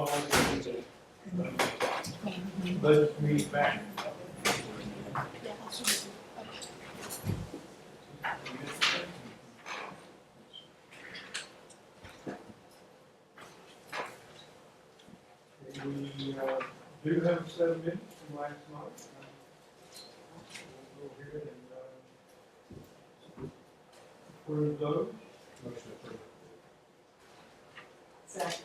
all the budget meeting back. We do have 7 minutes from last month. We'll go ahead and approve those. Motion approved. Second.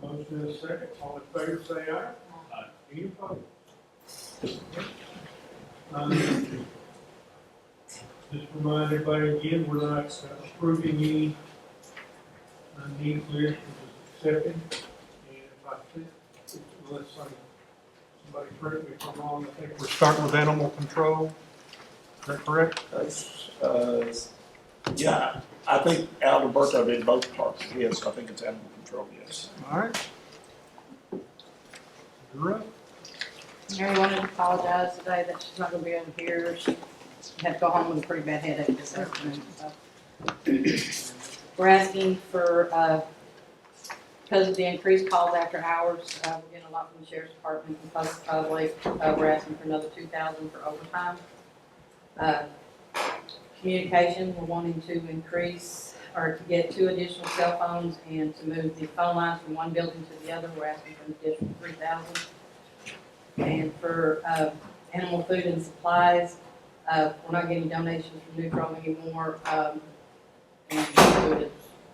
A motion and a second. All in favor, say aye. Aye. Any opposed? Just remind everybody again, we're not approving any needs list, which is accepted. And if I think, unless somebody correct me if I'm wrong, I think we're starting with animal control. Is that correct? Yeah, I think Alberto did both parts. Yes, I think it's animal control, yes. All right. You're up. Mary wanted to apologize today that she's not gonna be able to hear. She had to go home with a pretty bad headache this afternoon, so. We're asking for, because of the increased calls after hours, we're getting a lot from the sheriff's department and public, we're asking for another $2,000 for overtime. Communication, we're wanting to increase, or to get 2 additional cell phones and to move the phone lines from one building to the other, we're asking for an additional $3,000. And for animal food and supplies, we're not getting donations from Neutral anymore. And food has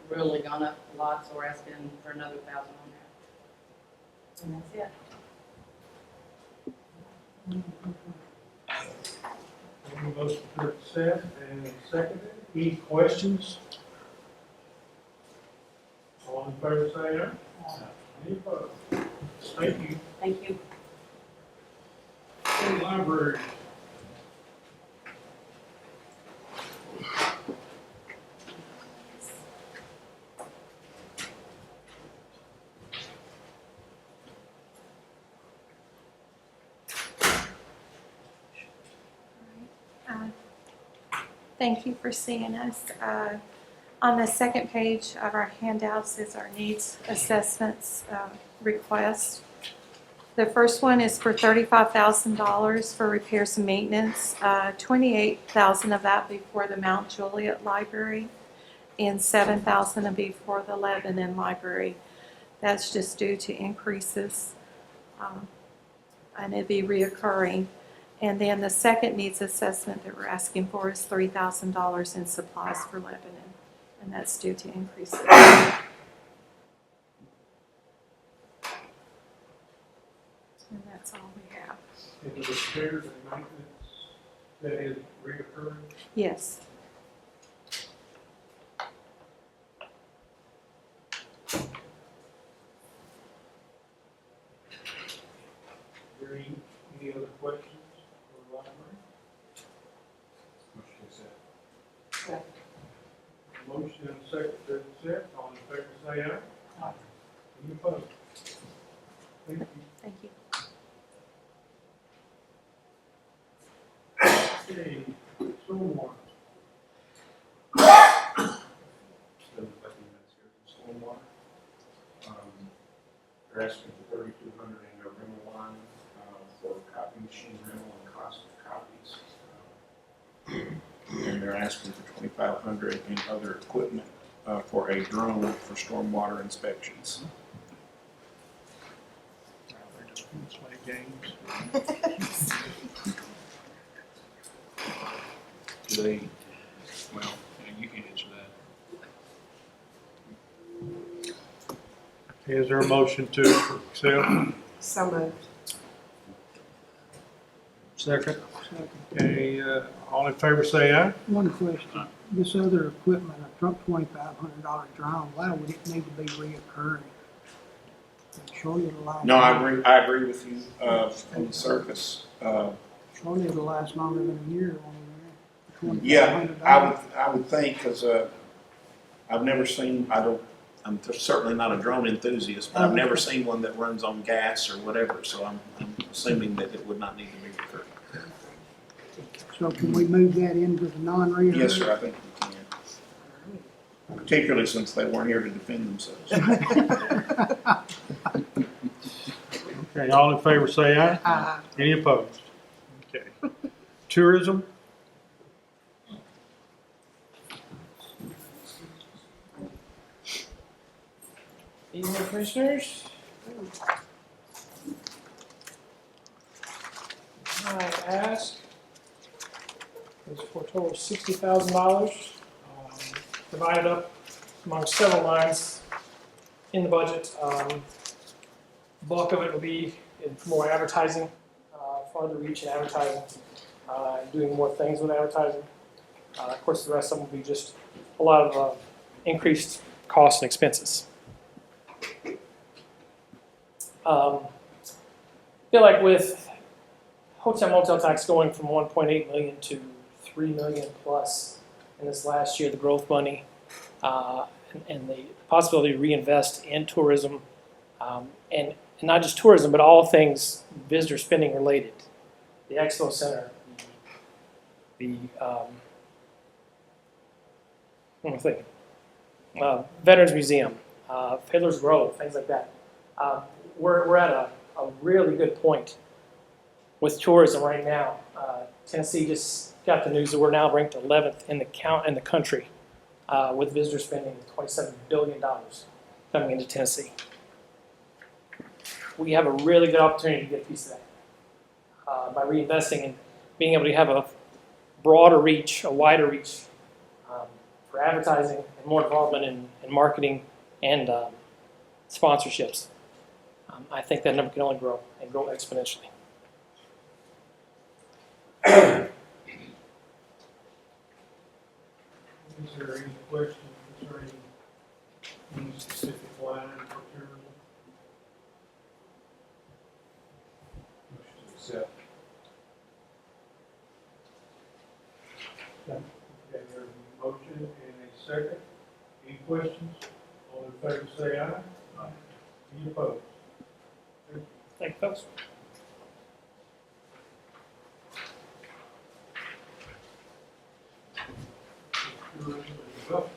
really gone up a lot, so we're asking for another $1,000 on that. And that's it. Motion to accept and seconded. Any questions? All in favor, say aye. Any opposed? Thank you. Thank you. Library. Thank you for seeing us. On the second page of our handouts is our needs assessments request. The first one is for $35,000 for repairs and maintenance, $28,000 of that before the Mount Juliet Library, and $7,000 of before the Lebanon Library. That's just due to increases, and it'd be reoccurring. And then the second needs assessment that we're asking for is $3,000 in supplies for Lebanon, and that's due to increases. And that's all we have. And the repairs and maintenance that is reoccurring. Yes. Is there any other questions for the library? Motion to accept. Motion and second to accept. All in favor, say aye. Aye. Any opposed? Thank you. Thank you. Okay, stormwater. Stormwater. They're asking for $3,200 in their rental line for copy machine rental and cost of copies. And they're asking for $2,500 in other equipment for a drone for stormwater inspections. They're just gonna play games. Do they, well, you can answer that. Is there a motion to accept? So moved. Second. Okay, all in favor say aye. One question, this other equipment, a Trump $2,500 drone, why would it need to be reoccurring? Surely it'll last. No, I agree with you on the surface. Surely it'll last longer than a year on there. Yeah, $2,500. I would think, because I've never seen, I'm certainly not a drone enthusiast, but I've never seen one that runs on gas or whatever, so I'm assuming that it would not need to be recurring. So can we move that into the non-reoccurring? Yes, sir, I think we can. Particularly since they weren't here to defend themselves. Okay, all in favor say aye. Aye. Any opposed? Okay. Tourism, Evening, Commissioners. I ask is for a total of $60,000, divided up among several lines in the budget. Bulk of it will be in more advertising, farther reach in advertising, doing more things with advertising. Of course, the rest of them will be just a lot of increased costs and expenses. Feel like with hotel motel tax going from 1.8 million to 3 million plus in this last year, the growth money, and the possibility to reinvest in tourism, and not just tourism, but all things visitor spending related. The Expo Center, the Veterans Museum, Fiddler's Grove, things like that. We're at a really good point with tourism right now. Tennessee just got the news that we're now ranked 11th in the country with visitor spending $27 billion coming into Tennessee. We have a really good opportunity to get a piece of that by reinvesting and being able to have a broader reach, a wider reach for advertising and more involvement in marketing and sponsorships. I think that number can only grow and grow exponentially. is there any questions concerning any specific line for tourism? Motion to accept. Okay, there's a motion and a second. Any questions? All in favor say aye. Aye. Any opposed? Thank you, folks. Tourism and development.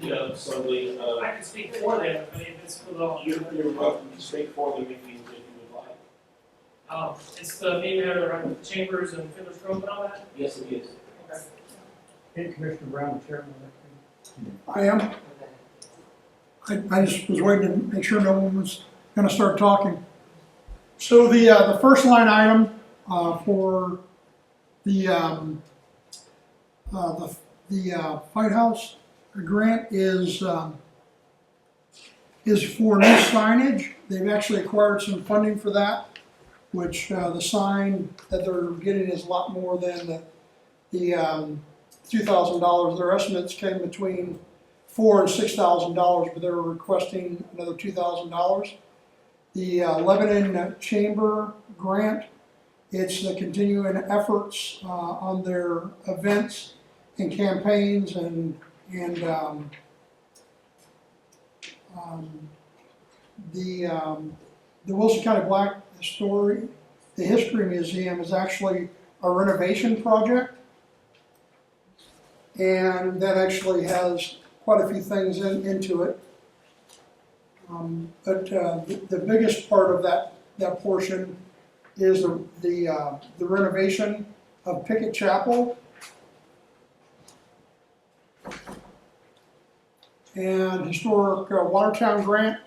Yeah, so the, I can speak for them, but if it's for the, you're welcome to speak for them if you would like. it's the meeting there, right, with the chambers and Fiddler's Grove and all that? Yes, it is. Okay. Hey, Commissioner Brown, Chairman of that I am. I just was waiting to make sure no one was gonna start talking. So the first line item, for the Fight House grant is for new signage. They've actually acquired some funding for that, which, the sign that they're getting is a lot more than the $2,000. Their estimates came between $4,000 and $6,000, but they're requesting another $2,000. The Lebanon Chamber grant, it's the continuing efforts on their events and campaigns and the Wilson County Black History Museum is actually a renovation project. And that actually has quite a few things into it. But the biggest part of that portion is the renovation of Pickett Chapel. And historic Watertown grant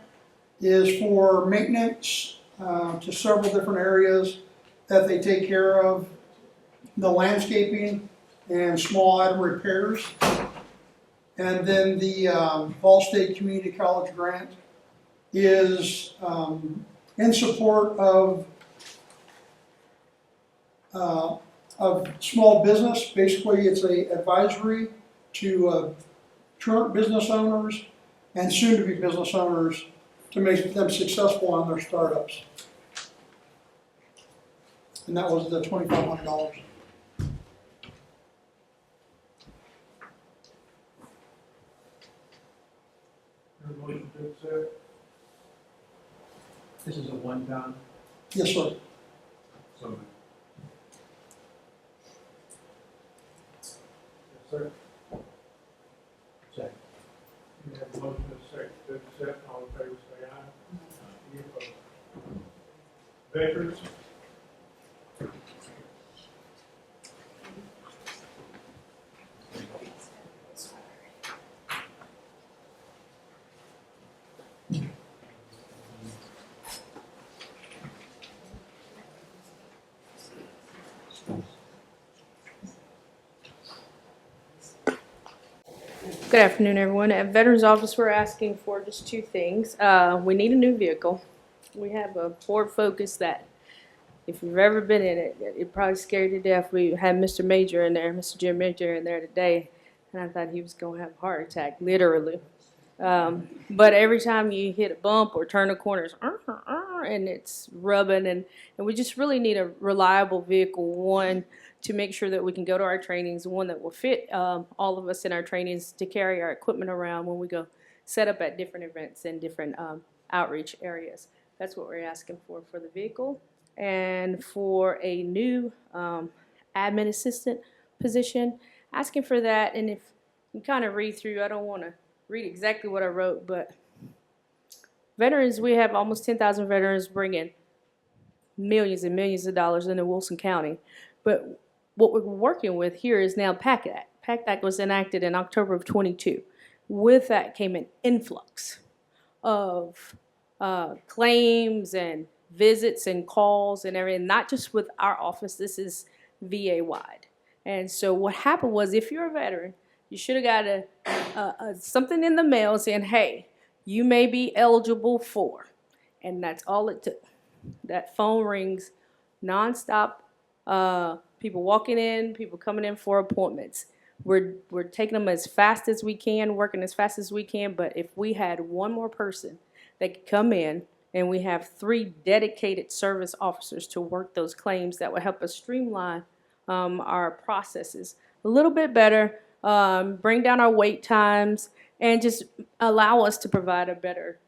is for maintenance to several different areas that they take care of, the landscaping and small item repairs. And then the Ball State Community College grant is in support of small business. Basically, it's a advisory to current business owners and soon-to-be business owners to make them successful on their startups. And that was the $2,500. Motion to accept. This is a one-time. Yes, sir. So. Yes, sir. Second. We have a motion and a second to accept. All in favor, say aye. Any opposed? Veterans. Good afternoon, everyone. At Veterans Office, we're asking for just two things. We need a new vehicle. We have a Ford Focus that, if you've ever been in it, it probably scared you to death. We had Mr. Major in there, Mr. Jim Major in there today, and I thought he was going to have a heart attack, literally. But every time you hit a bump or turn a corner, it's and it's rubbing, and we just really need a reliable vehicle, one, to make sure that we can go to our trainings, one that will fit all of us in our trainings to carry our equipment around when we go set up at different events and different outreach areas. That's what we're asking for the vehicle. And for a new admin assistant position, asking for that. And if you kind of read through, I don't want to read exactly what I wrote, but veterans, we have almost 10,000 veterans bringing millions and millions of dollars into Wilson County. But what we're working with here is now PACT Act. PACT Act was enacted in October of 22. With that came an influx of claims and visits and calls and everything, not just with our office, this is VA wide. And so what happened was, if you're a veteran, you should have got something in the mail saying, hey, you may be eligible for. And that's all it took. That phone rings nonstop. People walking in, people coming in for appointments. We're taking them as fast as we can, working as fast as we can. But if we had one more person that could come in, and we have 3 dedicated service officers to work those claims, that would help us streamline our processes a little bit better, bring down our wait times, and just allow us to provide a better,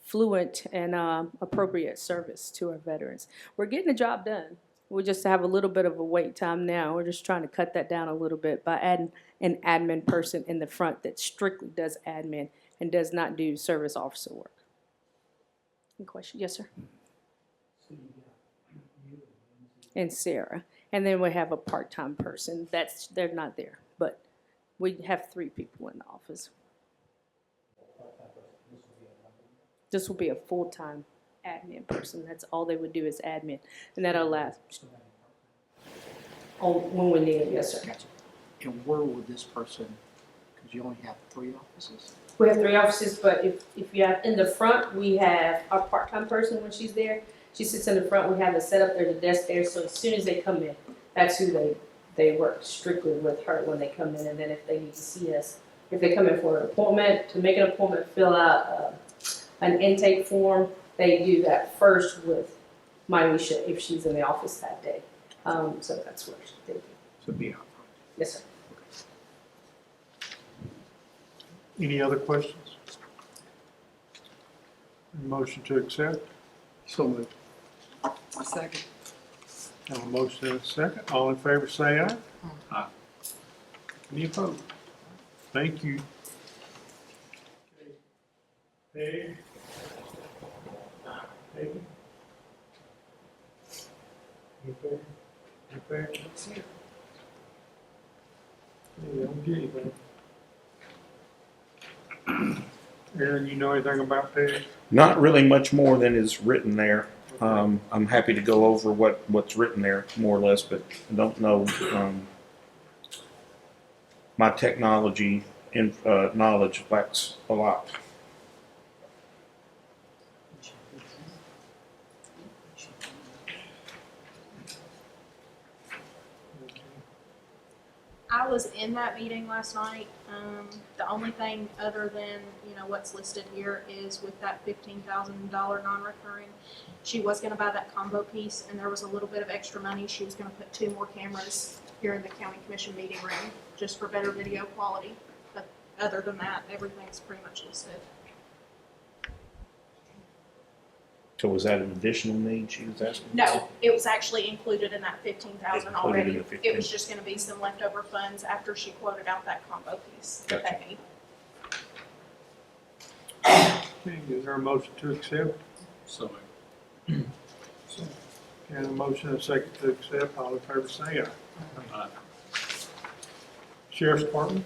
fluent, and appropriate service to our veterans. We're getting the job done. We just have a little bit of a wait time now. We're just trying to cut that down a little bit by adding an admin person in the front that strictly does admin and does not do service officer work. Any question? Yes, sir. And Sarah. And then we have a part-time person. They're not there, but we have 3 people in the office. This will be a full-time admin person. That's all they would do is admin, and that'll last. Oh, when we need it, yes, sir. And where would this person, because you only have 3 offices? We have 3 offices, but if you have in the front, we have our part-time person when she's there. She sits in the front. We have it set up. There's a desk there, so as soon as they come in, that's who they work strictly with her when they come in. And then if they need to see us, if they come in for an appointment, to make an appointment, fill out an intake form, they do that first with Mylisha if she's in the office that day. So that's what they do. So be out. Yes, sir. Any other questions? Motion to accept? So moved. Second. Have a motion and a second. All in favor, say aye. Aye. Any opposed? Thank you. Peg. Peggy? You Peg? You Peg? Yeah, I'm getting there. Aaron, you know anything about Peg? Not really much more than is written there. I'm happy to go over what's written there, more or less, but I don't know. My technology knowledge lacks a lot. I was in that meeting last night. The only thing other than, what's listed here is with that $15,000 non-recurring, she was gonna buy that combo piece, and there was a little bit of extra money. She was gonna put 2 more cameras here in the county commission meeting room, just for better video quality. But other than that, everything's pretty much listed. So was that an additional need she was asking? No, it was actually included in that 15,000 Included in already. the 15. It was just gonna be some leftover funds after she quoted out that combo piece that they need. Okay, is there a motion to accept? So And a motion and a second to accept, all in favor say aye. Aye. Sheriff's Department?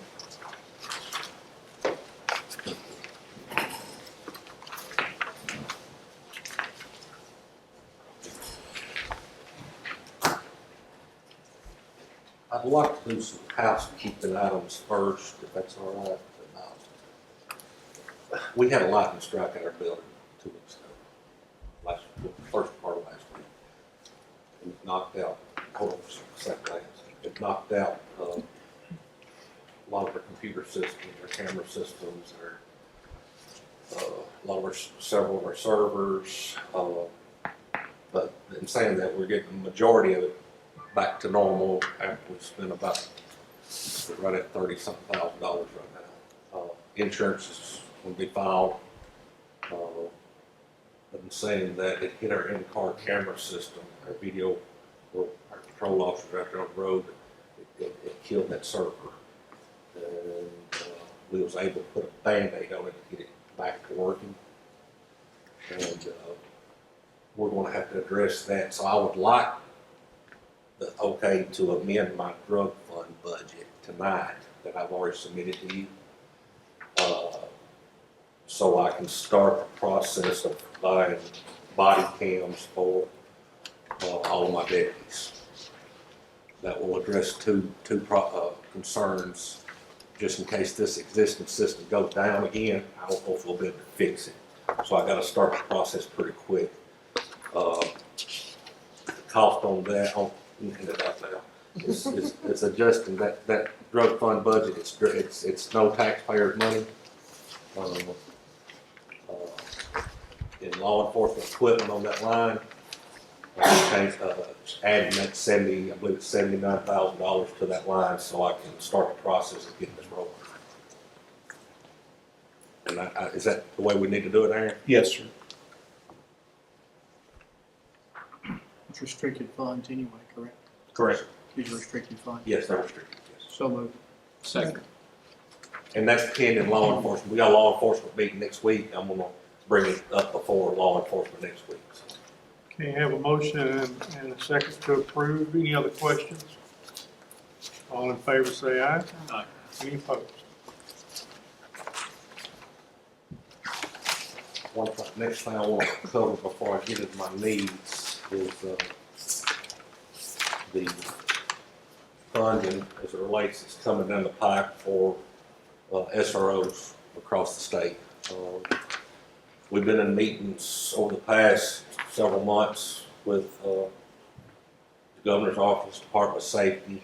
I'd like to do some housekeeping items first, if that's all right. We had a lightning strike at our building 2 weeks ago, first part of last week. And it knocked out, hold on for a second, it knocked out a lot of our computer systems, our camera systems, several of our servers. But in saying that, we're getting the majority of it back to normal after we spent about right at $30-something thousand right now. Insurance is going to be filed. But in saying that, it hit our in-car camera system, our video, our patrol officers out there on the road. It killed that server, and we was able to put a Band-Aid on it to get it back to working. And we're going to have to address that. So I would like the okay to amend my drug fund budget tonight that I've already submitted to you, so I can start the process of buying body cams for all of my deputies. That will address two concerns, just in case this existing system goes down again. I don't know if we'll be able to fix it, so I got to start the process pretty quick. The cost on that, it's adjusting that drug fund budget. It's no taxpayers' money. In law enforcement equipment on that line, adding that I believe it's $79,000 to that line, so I can start the process of getting this rolling. And is that the way we need to do it, Aaron? Yes, sir. It's restricted funds anyway, correct? Correct. These are restricted funds. Yes, they're restricted. Yes. So moved. Second. And that's pending law enforcement. We got a law enforcement meeting next week. I'm gonna bring it up before law enforcement next week. So. Okay, have a motion and a second to approve. Any other questions? All in favor say aye. Aye. Any opposed? Next thing I want to cover before I get into my needs is the funding as it relates, it's coming down the pipe for SROs across the state. We've been in meetings over the past several months with the Governor's Office, Department of Safety,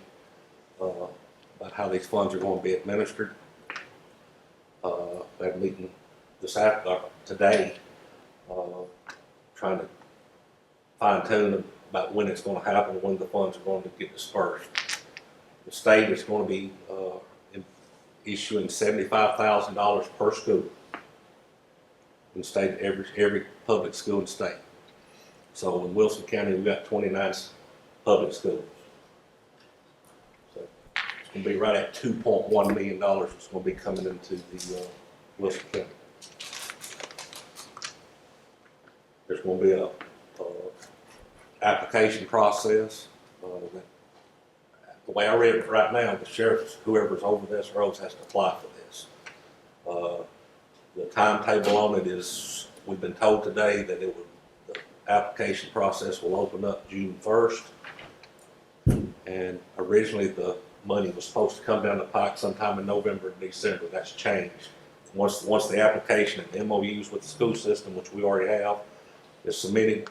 about how these funds are going to be administered. That meeting today, trying to fine tune about when it's going to happen, when the funds are going to get dispersed. The state is going to be issuing $75,000 per school in state, every public school in the state. So in Wilson County, we've got 29 public schools. So it's going to be right at $2.1 million. It's going to be coming into the Wilson County. There's going to be a application process. The way I read it right now, the sheriff, whoever's over the SROs, has to apply for this. The timetable on it is, we've been told today that the application process will open up June 1st. And originally the money was supposed to come down the pike sometime in November and December. That's changed. Once the application and MOUs with the school system, which we already have, is submitted,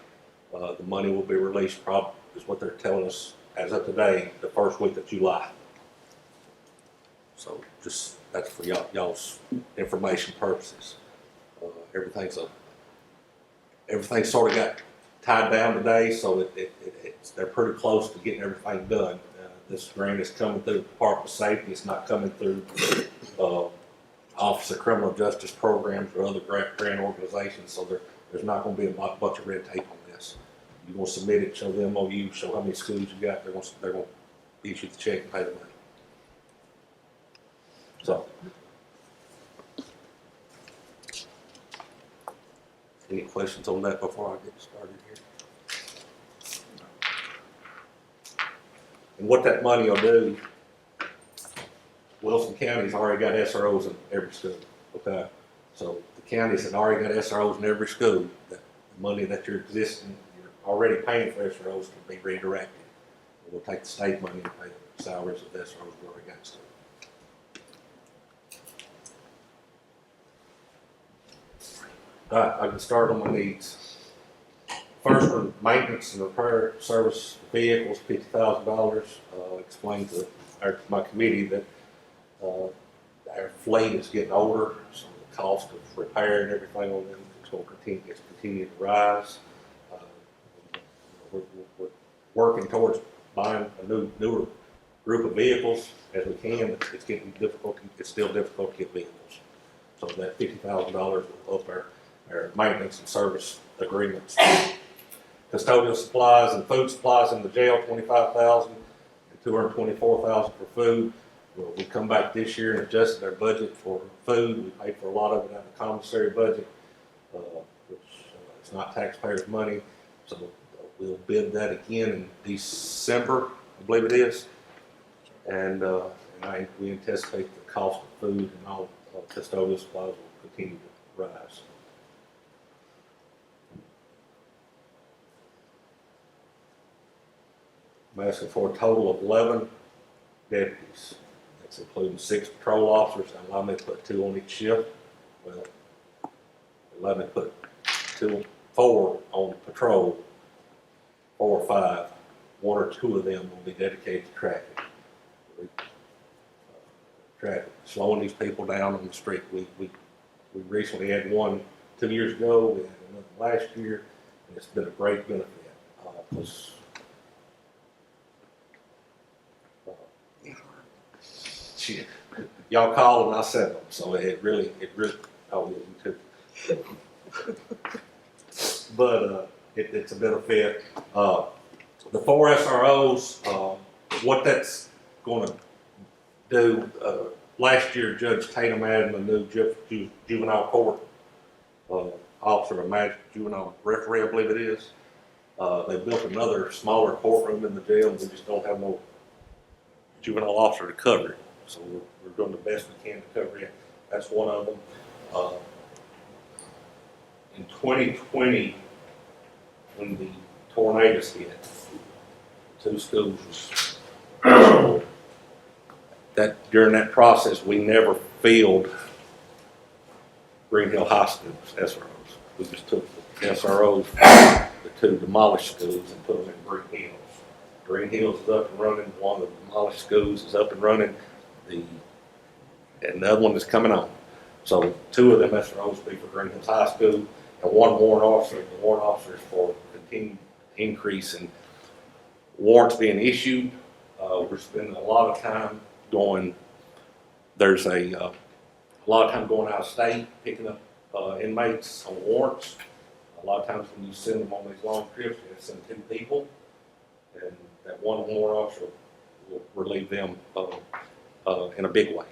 the money will be released, probably is what they're telling us as of today, the first week of July. So just, that's for y'all's information purposes. Everything's sort of got tied down today, so they're pretty close to getting everything done. This grant is coming through the Department of Safety. It's not coming through Office of Criminal Justice Programs or other grant organizations, so there's not gonna be a bunch of red tape on this. You're gonna submit it, show the MOU, show how many schools you got, they're gonna issue the check and pay the money. So. Any questions on that before I get started here? And what that money will do, Wilson County's already got SROs in every school, okay? So the counties that already got SROs in every school, the money that you're already paying for SROs can be redirected. We'll take the state money and pay the salaries of the SROs we already got in school. All right, I can start on my needs. First one, maintenance and repair service vehicles, $50,000. Explained to my committee that our fleet is getting older, so the cost of repair and everything on them is going to continue to rise. We're working towards buying a newer group of vehicles as we can. It's getting difficult. It's still difficult to get vehicles. So that $50,000 will up our maintenance and service agreements. Custodial supplies and food supplies in the jail, $25,000 and $224,000 for food. Well, we come back this year and adjusted our budget for food. We paid for a lot of it out of the commissary budget, which is not taxpayers' money. So we'll bid that again in December, I believe it is. And we anticipate the cost of food and all custodial supplies will continue to rise. I'm asking for a total of 11 deputies. That's including 6 patrol officers. And allow me to put 2 on each shift. Well, let me put 4 on patrol, 4 or 5. 1 or 2 of them will be dedicated to traffic. Slowing these people down on the street. We recently had one 2 years ago. We had another last year, and it's been a great benefit. Y'all called and I sent them, so it really, oh, yeah, you too. But it's a benefit. The 4 SROs, what that's going to do, last year Judge Tatum added a new juvenile court officer, a magic juvenile referee, I believe it is. They built another smaller courtroom in the jail, and we just don't have no juvenile officer to cover it. So we're doing the best we can to cover it. That's one of them. In 2020, when the tornadoes hit, 2 schools, during that process, we never filled Green Hill High School's SROs. We just took the SROs, the 2 demolished schools, and put them in Green Hills. Green Hills is up and running. One of the demolished schools is up and running. And the other one is coming on. So 2 of them SROs will be for Green Hills High School, and 1 warrant officer. The warrant officer is for continued increase in warrants being issued. We're spending a lot of time going. There's a lot of time going out of state picking up inmates on warrants. A lot of times when you send them on these long trips, you have to send 2 people, and that 1 warrant officer will relieve them in a big way.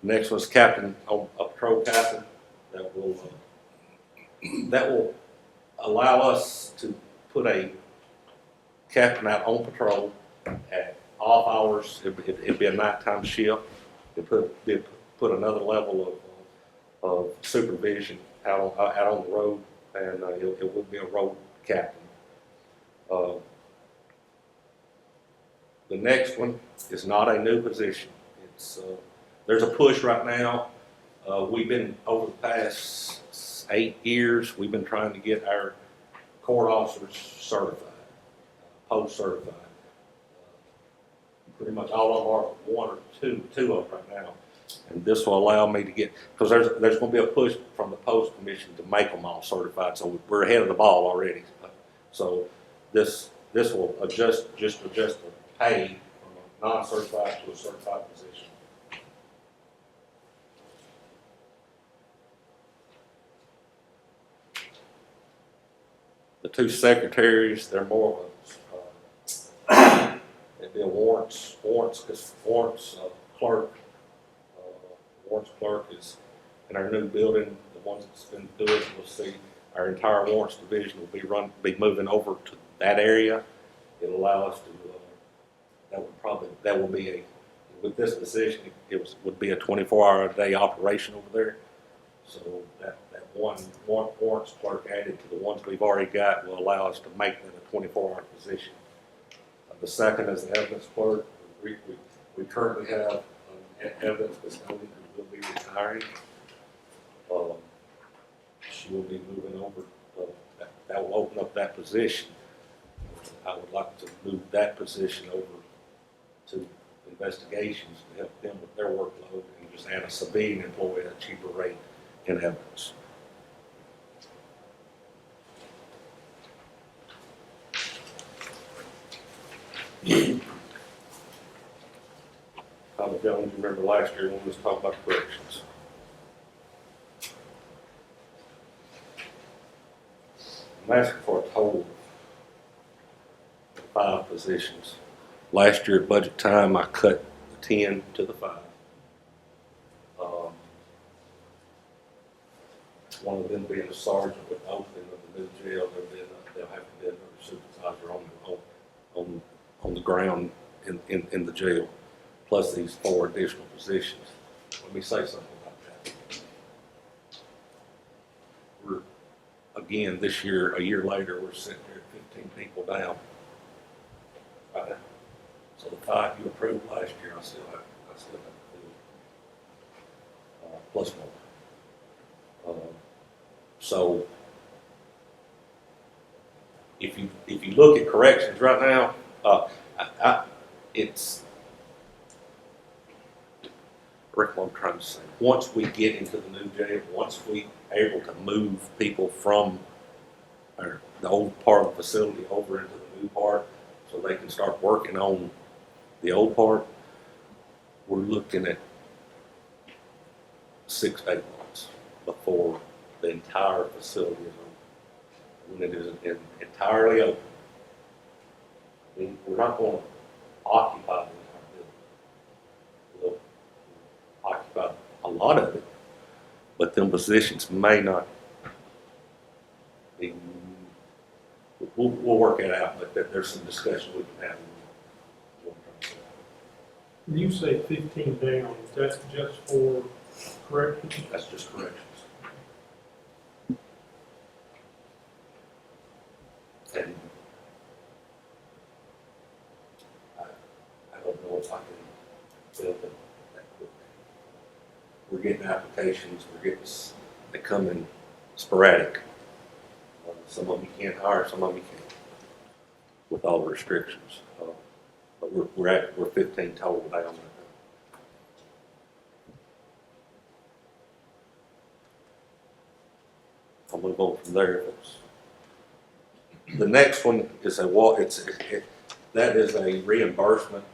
Next was captain, a patrol captain that will allow us to put a captain out on patrol at off hours. It'd be a nighttime shift. It'd put another level of supervision out on the road, and it would be a road captain. The next one is not a new position. It's there's a push right now. We've been, over the past 8 years, we've been trying to get our court officers certified, post-certified. Pretty much all of them are 1 or 2 of them right now. And this will allow me to get, because there's going to be a push from the post commission to make them all certified. So we're ahead of the ball already. So this will adjust the pay from a non-certified to a certified position. The two secretaries, they're more of it'd be a warrants, clerk. Warrants clerk is in our new building, the ones that's been doing, we'll see, our entire warrants division will be moving over to that area. It'll allow us to, that will be with this position, would be a 24-hour-a-day operation over there. So that one warrants clerk added to the ones we've already got will allow us to make that a 24-hour position. The second is the evidence clerk. We currently have evidence custodian who will be retiring. She will be moving over. That will open up that position. I would like to move that position over to investigations to help them with their workload and just add a civilian employee at a cheaper rate in evidence. Jones, you remember last year when we was talking about corrections. I'm asking for a total of 5 positions. Last year at budget time, I cut the 10 to the 5. One of them being a sergeant with the opening of the new jail, they'll have to be another supervisor on the ground in the jail, plus these 4 additional positions. Let me say something about that. We're, again, this year, a year later, we're sitting here at 15 people down. Right now. So the 5 you approved last year, I still have to do plus more. So if you look at corrections right now, it's what I'm trying to say. Once we get into the new jail, once we are able to move people from the old part of the facility over into the new part, so they can start working on the old part, we're looking at 6 to 8 months before the entire facility is open. When it is entirely open, we're not going to occupy the entire building. We'll occupy a lot of it, but them positions may not be. We'll work it out, but there's some discussion we can have. When you say 15 down, that's just for corrections? That's just corrections. And I don't know if I can build it that quick. We're getting applications, they come in sporadic. Some of them you can't hire, some of them you can, with all the restrictions. But we're 15 total down right now. I'll move on from there. The next one is that is a reimbursement.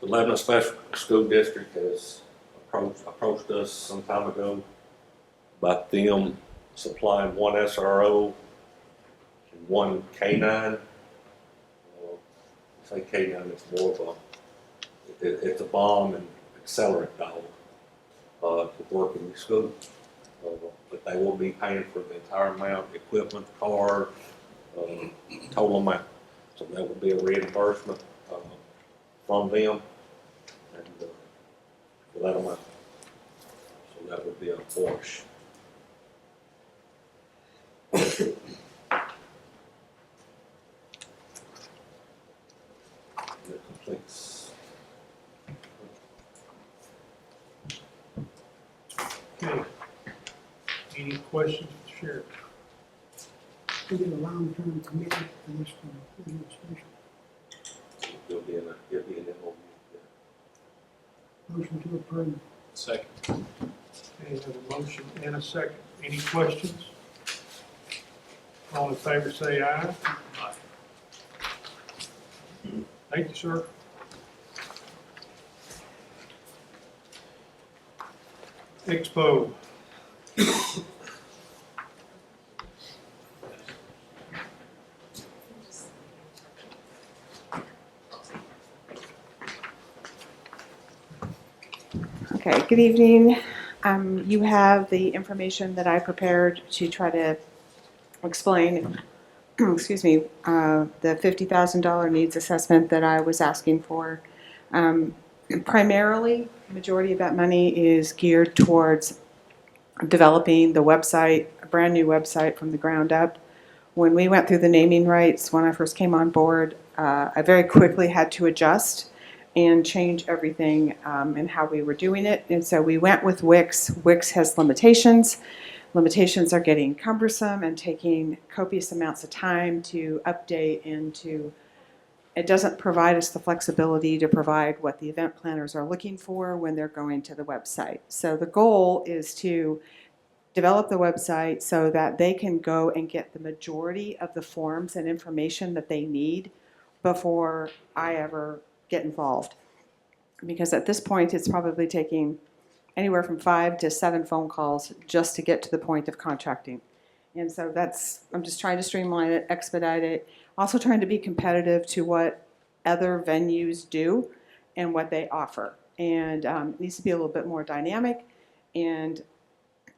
The Lebanon Special School District has approached us some time ago about them supplying 1 SRO and 1 K9. I say K9, it's more of it's a bomb and accelerant dog to work in the school. But they will be paying for the entire amount, equipment, car, total amount. So that would be a reimbursement from them and for that amount. So that would be a wash. That completes. Okay. Any questions for the sheriff? We get a long-term commitment for this administration. It'll be an MOU. Motion to approve. Second. Okay, have a motion and a second. Any questions? All in favor say aye. Aye. Thank you, sir. Expo. Good evening. You have the information that I prepared to try to explain, excuse me, the $50,000 needs assessment that I was asking for. Primarily, the majority of that money is geared towards developing the website, a brand new website from the ground up. When we went through the naming rights, when I first came on board, I very quickly had to adjust and change everything and how we were doing it. And so we went with Wix. Wix has limitations. Limitations are getting cumbersome and taking copious amounts of time to update and to, it doesn't provide us the flexibility to provide what the event planners are looking for when they're going to the website. So the goal is to develop the website so that they can go and get the majority of the forms and information that they need before I ever get involved. Because at this point, it's probably taking anywhere from 5 to 7 phone calls just to get to the point of contracting. And so that's, I'm just trying to streamline it, expedite it, also trying to be competitive to what other venues do and what they offer. And it needs to be a little bit more dynamic, and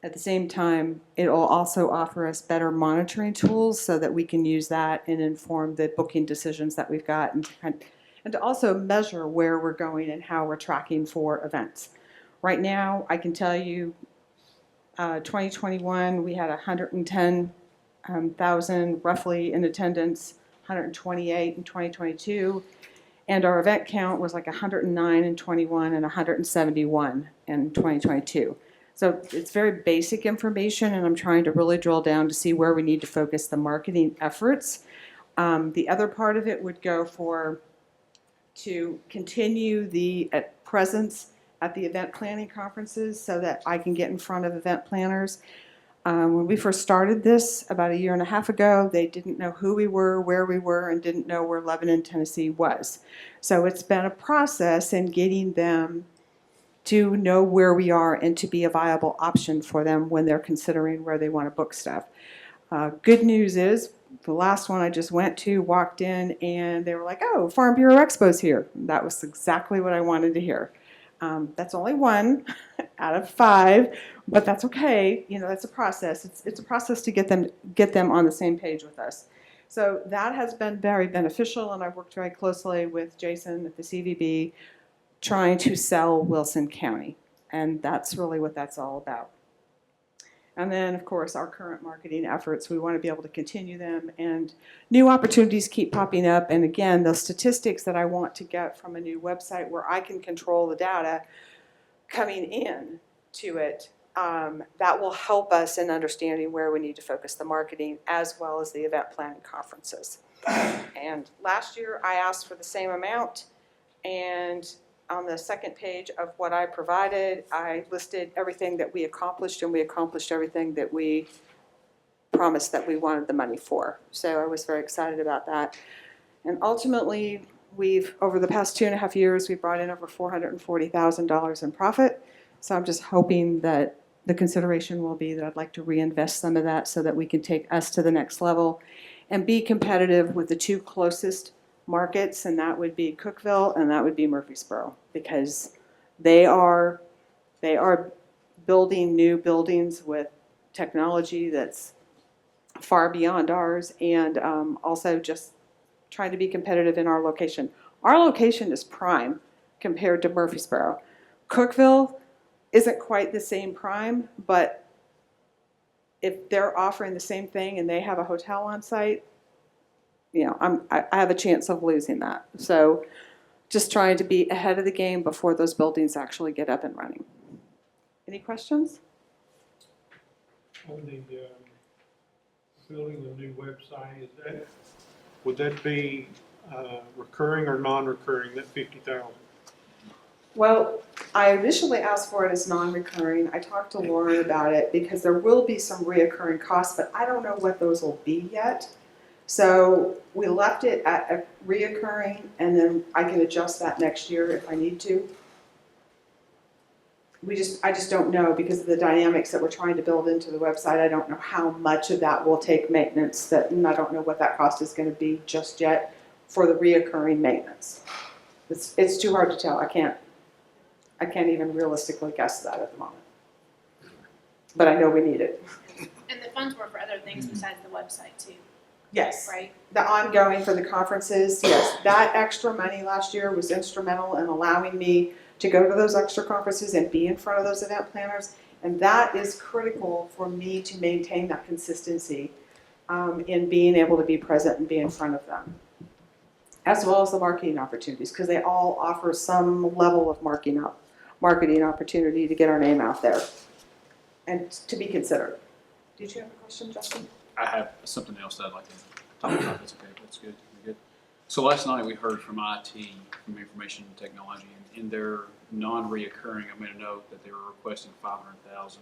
at the same time, it will also offer us better monitoring tools so that we can use that and inform the booking decisions that we've got, and to also measure where we're going and how we're tracking for events. Right now, I can tell you, 2021, we had 110,000 roughly in attendance, 128 in 2022, and our event count was like 109 in 21 and 171 in 2022. So it's very basic information, and I'm trying to really drill down to see where we need to focus the marketing efforts. The other part of it would go to continue the presence at the event planning conferences so that I can get in front of event planners. When we first started this about 1.5 years ago, they didn't know who we were, where we were, and didn't know where Lebanon, Tennessee was. So it's been a process in getting them to know where we are and to be a viable option for them when they're considering where they want to book stuff. Good news is, the last one I just went to, walked in, and they were like, oh, Farm Bureau Expo's here. That was exactly what I wanted to hear. That's only 1 out of 5, but that's okay. You know, that's a process. It's a process to get them on the same page with us. So that has been very beneficial, and I've worked very closely with Jason at the CVB, trying to sell Wilson County, and that's really what that's all about. And then, of course, our current marketing efforts, we want to be able to continue them, and new opportunities keep popping up. And again, the statistics that I want to get from a new website where I can control the data coming in to it, that will help us in understanding where we need to focus the marketing as well as the event planning conferences. And last year, I asked for the same amount, and on the second page of what I provided, I listed everything that we accomplished, and we accomplished everything that we promised that we wanted the money for. So I was very excited about that. And ultimately, over the past 2.5 years, we've brought in over $440,000 in profit. So I'm just hoping that the consideration will be that I'd like to reinvest some of that so that we can take us to the next level and be competitive with the 2 closest markets, and that would be Cookeville and that would be Murfreesboro, because they are building new buildings with technology that's far beyond ours, and also just trying to be competitive in our location. Our location is prime compared to Murfreesboro. Cookeville isn't quite the same prime, but if they're offering the same thing and they have a hotel on site, you know, I have a chance of losing that. So just trying to be ahead of the game before those buildings actually get up and running. Any questions? On the building the new website, would that be recurring or non-recurring, that 50,000? Well, I initially asked for it as non-recurring. I talked to Lauren about it because there will be some reoccurring costs, but I don't know what those will be yet. So we left it at a reoccurring, and then I can adjust that next year if I need to. I just don't know because of the dynamics that we're trying to build into the website. I don't know how much of that will take maintenance, and I don't know what that cost is going to be just yet for the reoccurring maintenance. It's too hard to tell. I can't I can't even realistically guess that at the moment. But I know we need it. And the funds were for other things besides the website too, Yes. right? The ongoing for the conferences, yes, that extra money last year was instrumental in allowing me to go to those extra conferences and be in front of those event planners. And that is critical for me to maintain that consistency in being able to be present and be in front of them. As well as the marketing opportunities, because they all offer some level of marketing opportunity to get our name out there and to be considered. Did you have a question, Justin? I have something else that I'd like to talk about. That's okay. That's good. We're good. So last night we heard from IT, from Information Technology, and in their non-reoccurring, I made a note that they were requesting $500,000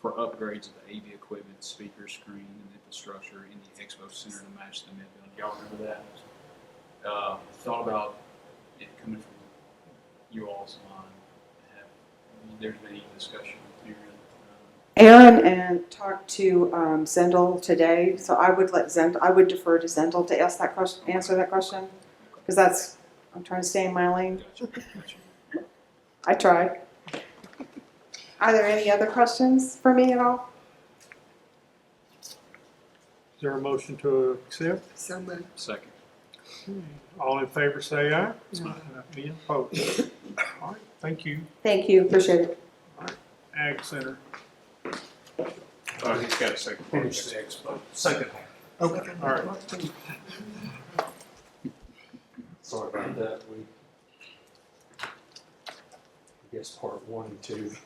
for upgrades of the AV equipment, speaker, screen, and infrastructure in the Expo Center to match the Met building. Y'all remember that? Thought about it coming from you all's line. There's been any discussion here? Aaron talked to Zendel today, so I would defer to Zendel to ask that question, answer that question, because I'm trying to stay in my lane. Gotcha. I tried. Are there any other questions for me at all? Is there a motion to accept? Somebody. Second. All in favor say aye. Aye. Any opposed? All right, thank you. Thank you, appreciate it. Ag Center. He's got a second. Finish the expo. Second. Okay, all right. Sorry about that. I guess part 1 and 2.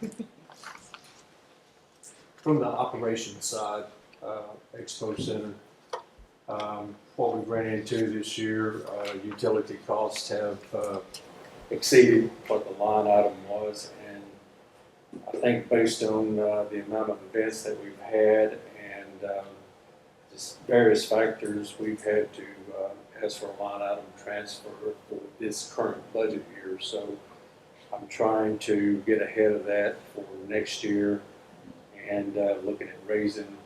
From the operations side, Expo Center, what we've ran into this year, utility costs have exceeded what the line item was, and I think based on the amount of events that we've had and just various factors, we've had to ask for a line item transfer for this current budget year. So I'm trying to get ahead of that for next year and looking at raising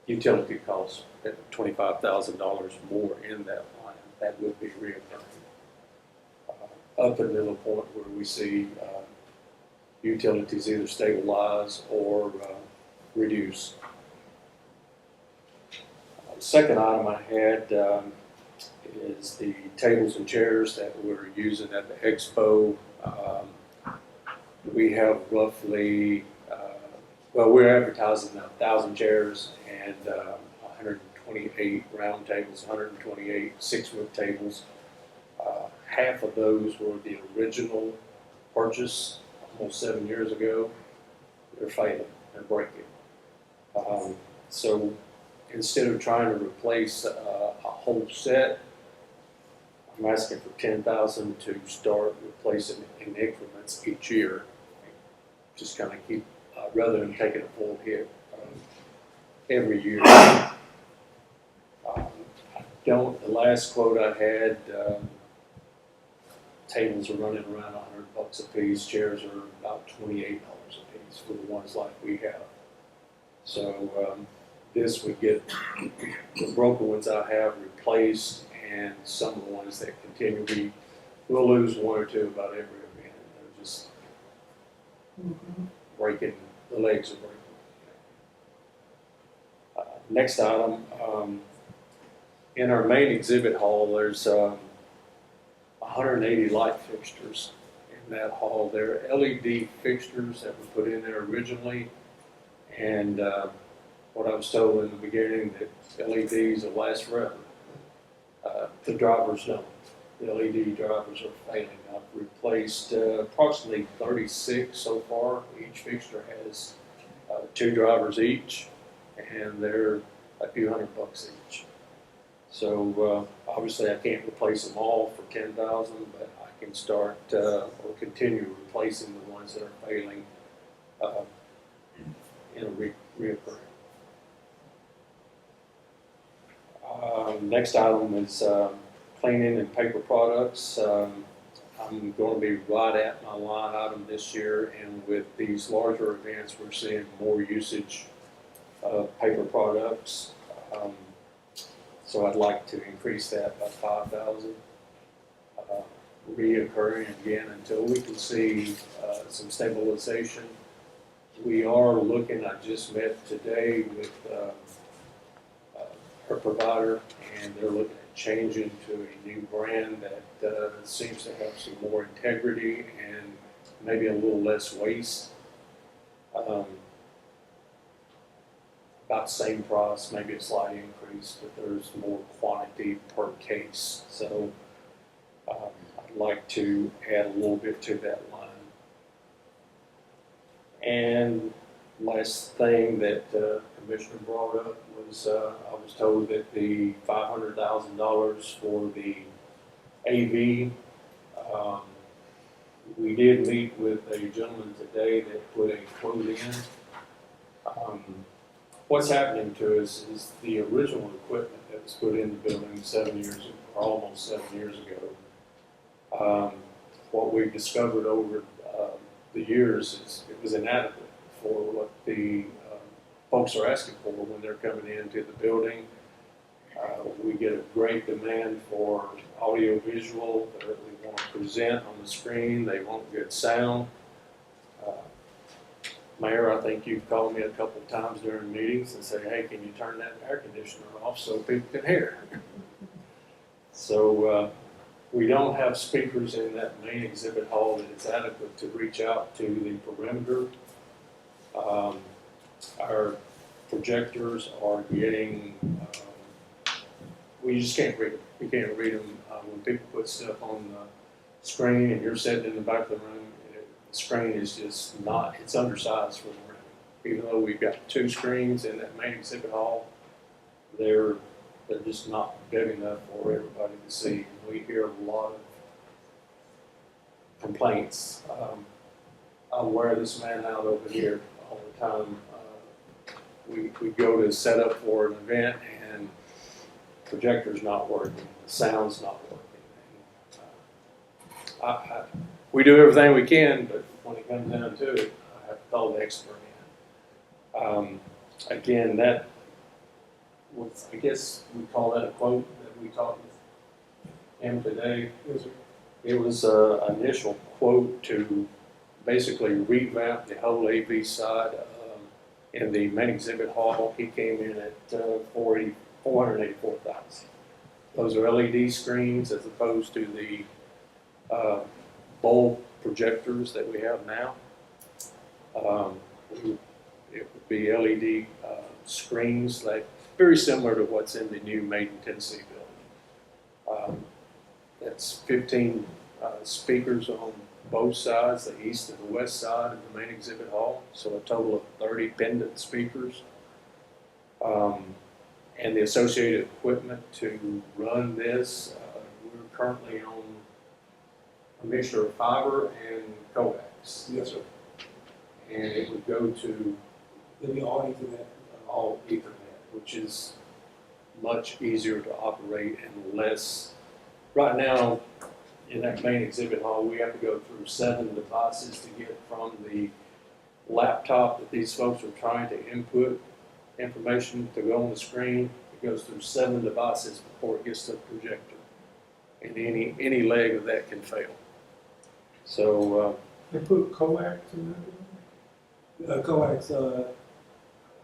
utility costs at $25,000 more in that line. That would be reoccurring. Up until the point where we see utilities either stabilize or reduce. The second item I had is the tables and chairs that we're using at the expo. We have roughly, we're advertising 1,000 chairs and 128 round tables, 128 six-foot tables. Half of those were the original purchase almost 7 years ago. They're failing, they're breaking. So instead of trying to replace a whole set, I'm asking for $10,000 to start replacing in increments each year. Just kind of keep, rather than taking a full hit every year. The last quote I had, tables are running around $100 a piece. Chairs are about $28 a piece for the ones like we have. So this would get the broken ones I have replaced, and some of the ones that continue. We'll lose one or two about every event. They're just breaking. The legs are breaking. Next item, in our main exhibit hall, there's 180 light fixtures in that hall. They're LED fixtures that were put in there originally, and what I was told in the beginning that LEDs will last forever. The drivers don't. The LED drivers are failing. I've replaced approximately 36 so far. Each fixture has 2 drivers each, and they're a few $100 each. So obviously I can't replace them all for $10,000, but I can start or continue replacing the ones that are failing in a reoccurring. Next item is cleaning and paper products. I'm going to be right at my line item this year, and with these larger events, we're seeing more usage of paper products. So I'd like to increase that by $5,000. reoccurring again until we can see some stabilization. We are looking, I just met today with her provider, and they're looking at changing to a new brand that seems to have some more integrity and maybe a little less waste. About the same price, maybe a slight increase, but there's more quantity per case. So I'd like to add a little bit to that line. And last thing that Commissioner brought up was I was told that the $500,000 for the AV, we did meet with a gentleman today that put a quote in. What's happening to us is the original equipment that was put in the building 7 years ago, or almost 7 years ago. What we've discovered over the years is it was inadequate for what the folks are asking for when they're coming into the building. We get a great demand for audio visual. They want to present on the screen. They want good sound. Mayor, I think you've called me a couple of times during meetings and said, hey, can you turn that air conditioner off so people can hear? So we don't have speakers in that main exhibit hall that is adequate to reach out to the perimeter. Our projectors are getting, we just can't read them. You can't read them when people put stuff on the screen and you're sitting in the back of the room. The screen is just not, it's undersized for the room. Even though we've got 2 screens in that main exhibit hall, they're just not big enough for everybody to see. We hear a lot of complaints. I wear this man out over here all the time. We go to set up for an event and projector's not working, the sound's not working. We do everything we can, but when it comes down to it, I have to call the expert in. Again, that was, I guess we call that a quote that we talked with him today. It was an initial quote to basically revamp the whole AV side in the main exhibit hall. He came in at $484,000. Those are LED screens as opposed to the bulb projectors that we have now. It would be LED screens, like very similar to what's in the new Made in Tennessee building. That's 15 speakers on both sides, the east and the west side of the main exhibit hall, so a total of 30 pendant speakers. And the associated equipment to run this, we're currently on a mixture of fiber and coax. Yes, sir. And it would go to It'll be all Ethernet. all Ethernet, which is much easier to operate and less. Right now, in that main exhibit hall, we have to go through 7 devices to get from the laptop that these folks are trying to input information to go on the screen. It goes through 7 devices before it gets to the projector. And any leg of that can fail. So They put coax in that? Coax,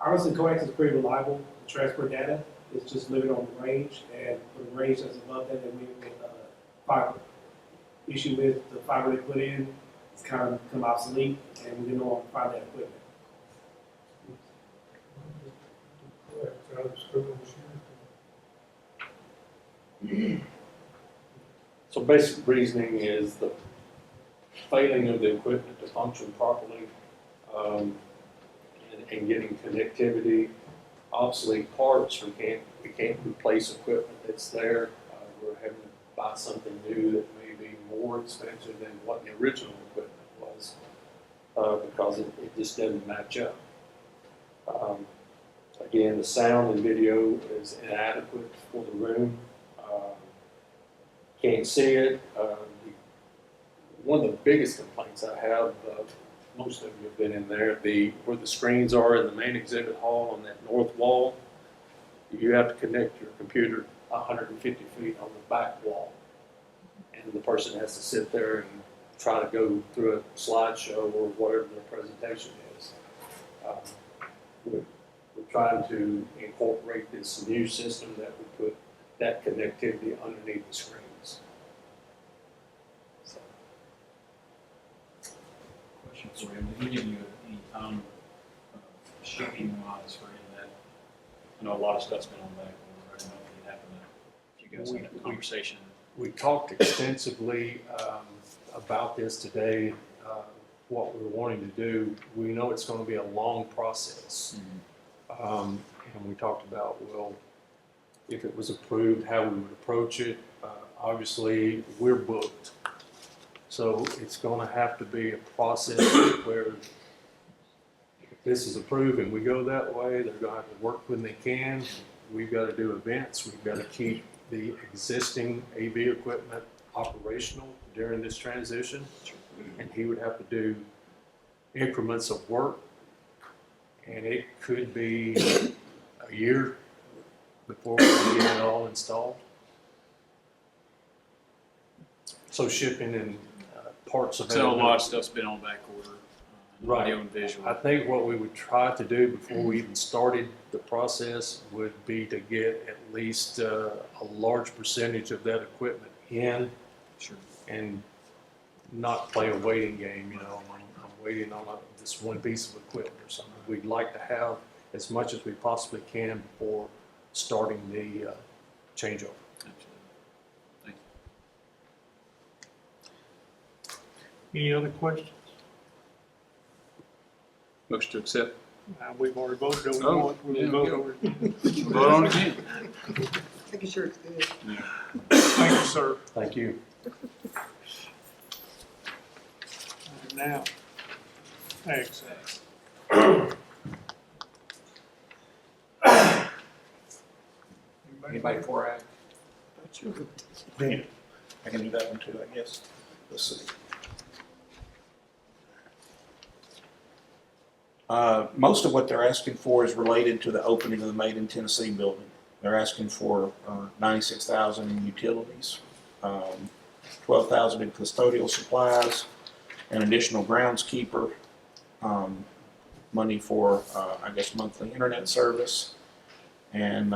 honestly, coax is pretty reliable to transfer data. It's just limited on the range, and for the range that's above that, then we get fiber. Issue with the fiber they put in, it's kind of become obsolete, and we don't want to find that equipment. So basic reasoning is the failing of the equipment to function properly, and getting connectivity, obsolete parts. We can't replace equipment that's there. We're having to buy something new that may be more expensive than what the original equipment was, because it just doesn't match up. Again, the sound and video is inadequate for the room. Can't see it. One of the biggest complaints I have, most of you have been in there, where the screens are in the main exhibit hall on that north wall, you have to connect your computer 150 feet on the back wall. And and the person has to sit there and try to go through a slideshow or whatever their presentation is. We're trying to incorporate this new system that would put that connectivity underneath the screens. So, Question for you, did he give you any time shipping wise for any of that? I know a lot of stuff's been on back order. I don't know if it happened, if you guys had that conversation. we talked extensively about this today, what we're wanting to do. We know it's going to be a long process. And we talked about, well, if it was approved, how we would approach it. Obviously, we're booked. So it's going to have to be a process where if this is approved and we go that way, they're going to have to work when they can. We've got to do events. We've got to keep the existing AV equipment operational during this transition. And he would have to do increments of work. And it could be a year before we get it all installed. So shipping and parts of it. So a lot of stuff's been on back order, Right. audio and visual. I think what we would try to do before we even started the process would be to get at least a large percentage of that equipment in. Sure. And not play a waiting game, you know, I'm waiting on this one piece of equipment or something. We'd like to have as much as we possibly can before starting the changeover. Absolutely. Thank Any other questions? you. Motion to accept. We've already voted on Oh, one. We yeah, will vote yeah. over it. Vote on it again. Making sure it's good. Thank you, sir. Thank you. And now, access. Anybody for ag? Yeah, I can do that one too, I guess. Let's see. Most of what they're asking for is related to the opening of the Made in Tennessee building. They're asking for $96,000 in utilities, $12,000 in custodial supplies, an additional groundskeeper, money for, I guess, monthly internet service, and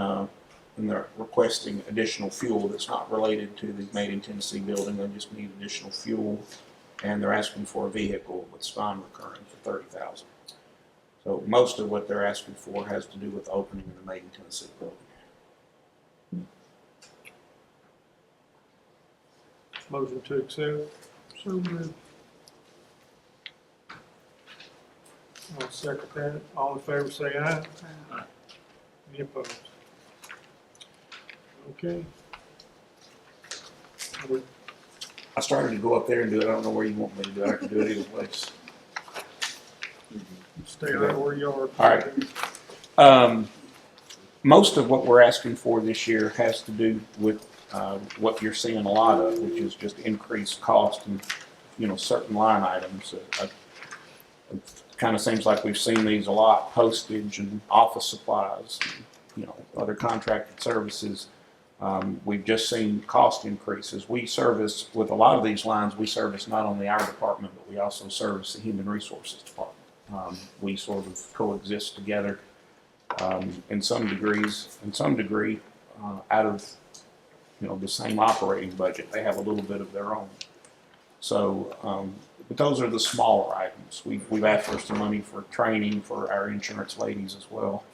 they're requesting additional fuel that's not related to the Made in Tennessee building. They just need additional fuel, and they're asking for a vehicle with spine recurring for $30,000. So most of what they're asking for has to do with the opening of the Made in Tennessee building. Motion to accept. So moved. I'll second that. All in favor say aye. Aye. Any opposed? Okay. I started to go up there and do it. I don't know where you want me to do it. I can do it either place. Stay right where you are. All right. Most of what we're asking for this year has to do with what you're seeing a lot of, which is just increased cost and, you know, certain line items. It kind of seems like we've seen these a lot: postage and office supplies, and, you know, other contracted services. We've just seen cost increases. We service, with a lot of these lines, we service not only our department, but we also service the Human Resources Department. We sort of coexist together in some degree, out of, you know, the same operating budget. They have a little bit of their own. So, but those are the smaller items. We've asked for some money for training for our insurance ladies as well.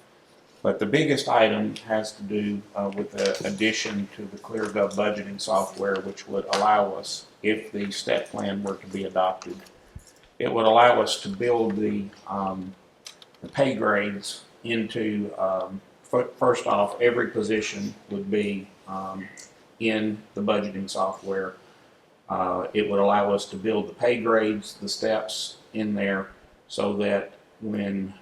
But the biggest item has to do with the addition to the ClearGov budgeting software, which would allow us, if the step plan were to be adopted, it would allow us to build the pay grades into, first off, every position would be in the budgeting software. It would allow us to build the pay grades, the steps in there, so that when,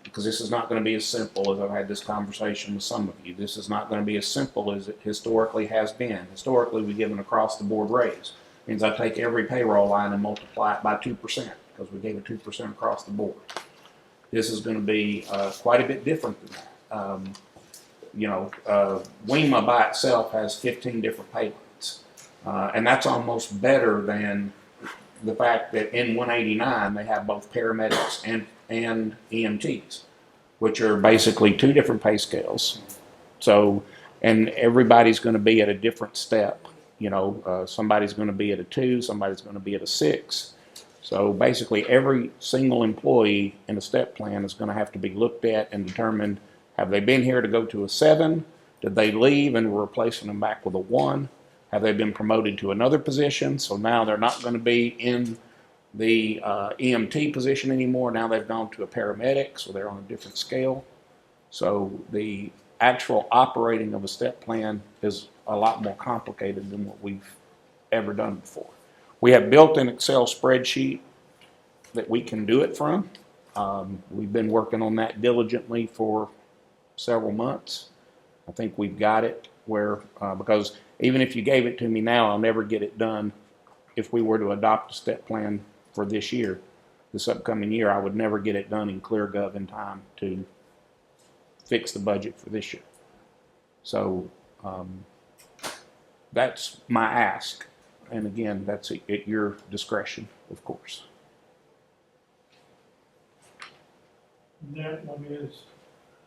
because this is not going to be as simple as I've had this conversation with some of you. This is not going to be as simple as it historically has been. Historically, we give an across-the-board raise. It means I take every payroll line and multiply it by 2%, because we gave it 2% across the board. This is going to be quite a bit different than that. You know, WEMA by itself has 15 different pay lines. And that's almost better than the fact that in 189, they have both paramedics and EMTs, which are basically two different pay scales. So, and everybody's going to be at a different step. You know, somebody's going to be at a 2, somebody's going to be at a 6. So basically every single employee in a step plan is going to have to be looked at and determined, have they been here to go to a 7? Did they leave and we're replacing them back with a 1? Have they been promoted to another position? So now they're not going to be in the EMT position anymore. Now they've gone to a paramedic, so they're on a different scale. So the actual operating of a step plan is a lot more complicated than what we've ever done before. We have built an Excel spreadsheet that we can do it from. We've been working on that diligently for several months. I think we've got it where, because even if you gave it to me now, I'll never get it done. If we were to adopt a step plan for this year, this upcoming year, I would never get it done in ClearGov in time to fix the budget for this year. So that's my ask. And again, that's at your discretion, of course. That one is,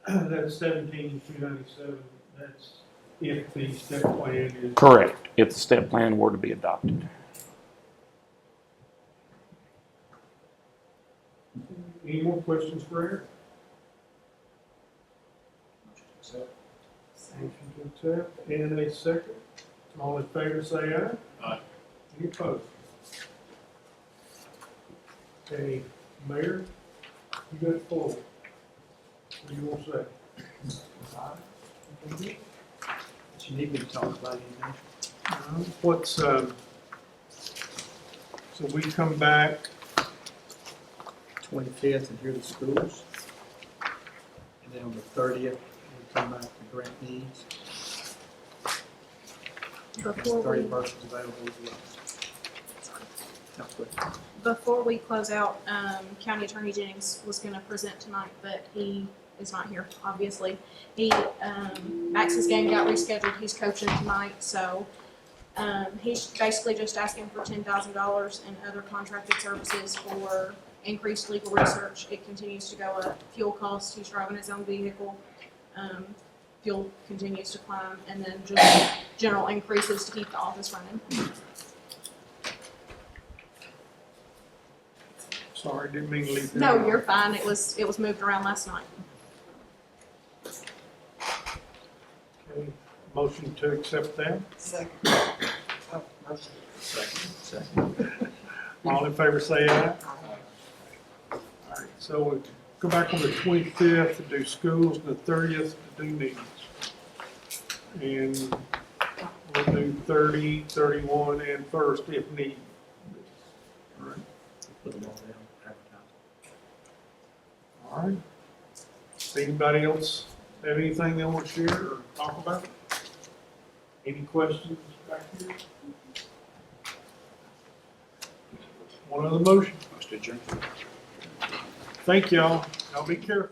that's 17,297, that's if the step plan is. Correct, if the step plan were to be adopted. Any more questions for Eric? Motion to accept, and a second. All in favor, say aye. Aye. Any opposed? Okay, Mayor, you got it forward. What do you want to say? You need me to talk about anything? What's, so we come back, 25th and hear the schools. And then on the 30th, we come back to grant needs. Before we, 31st is available as well. before we close out, County Attorney Jennings was gonna present tonight, but he is not here, obviously. He, Max's game got rescheduled, he's coaching tonight, so, he's basically just asking for $10,000 in other contracted services for increased legal research. It continues to go up. Fuel costs, he's driving his own vehicle. Fuel continues to climb, and then just general increases to keep the office running. sorry, didn't mean to leave that. No, you're fine. It was moved around last night. Okay, motion to accept that. Second. All in favor, say aye. All right, so we go back on the 25th to do schools, and the 30th to do needs. And we'll do 30, 31, and 1st if need. All right. Put them all down, advertise. All right. Does anybody else have anything they want to share or talk about? Any questions back here? One other motion. Must adjourn. Thank y'all. Y'all be careful.